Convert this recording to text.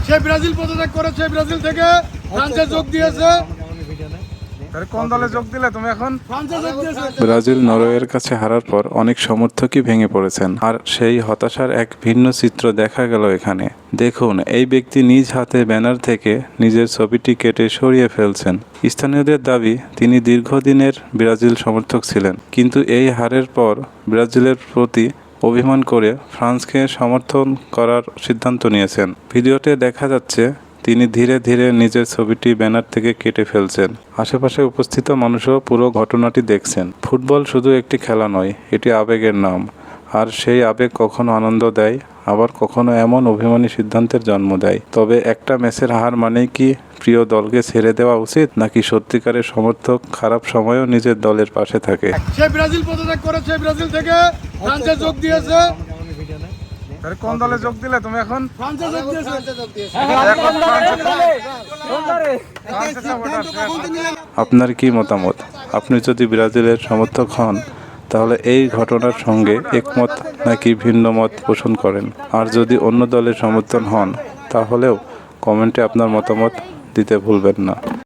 সে Brazil পদত্যাগ করেছে, Brazil থেকে ফ্রান্সে যোগ দিয়েছে। কোন দলে যোগ দিলে তুমি এখন? ফ্রান্সে যোগ দিয়েছে। ব্রাজিল নরওয়ের কাছে হারার পর অনেক সমর্থকই ভেঙে পড়েছেন, আর সেই হতাশার এক ভিন্ন চিত্র দেখা গেল এখানে। দেখুন, এই ব্যক্তি নিজ হাতে ব্যানার থেকে নিজের ছবিটি কেটে সরিয়ে ফেলছেন। স্থানীয়দের দাবি, তিনি দীর্ঘদিনের ব্রাজিল সমর্থক ছিলেন, কিন্তু এই হারের পর ব্রাজিলের প্রতি অভিমান করে ফ্রান্সকে সমর্থন করার সিদ্ধান্ত নিয়েছেন। ভিডিওতে দেখা যাচ্ছে তিনি ধীরে ধীরে নিজের ছবিটি ব্যানার থেকে কেটে ফেলছেন। আশেপাশে উপস্থিত মানুষও পুরো ঘটনাটি দেখছেন। ফুটবল শুধু একটি খেলা নয়, এটি আবেগের নাম। আর সেই আবেগ কখনো আনন্দ দেয়, আবার কখনো এমন অভিমানী সিদ্ধান্তের জন্ম দেয়। তবে একটা ম্যাচের হার মানেই কি প্রিয় দলকে ছেড়ে দেওয়া উচিত, নাকি সত্যিকারের সমর্থক খারাপ সময়েও নিজের দলের পাশে থাকে? সে ব্রাজিল পদত্যাগ করেছে, ব্রাজিল থেকে ফ্রান্সে যোগ দিয়েছে। কোন দলে যোগ দিলে তুমি এখন? ফ্রান্সে যোগ দিয়েছে। আপনার কি মতামত? আপনি যদি ব্রাজিলের সমর্থক হন, তাহলে এই ঘটনার সঙ্গে একমত নাকি ভিন্ন মত পোষণ করেন? আর যদি অন্য দলের সমর্থন হন, তাহলেও কমেন্টে আপনার মতামত দিতে ভুলবেন না।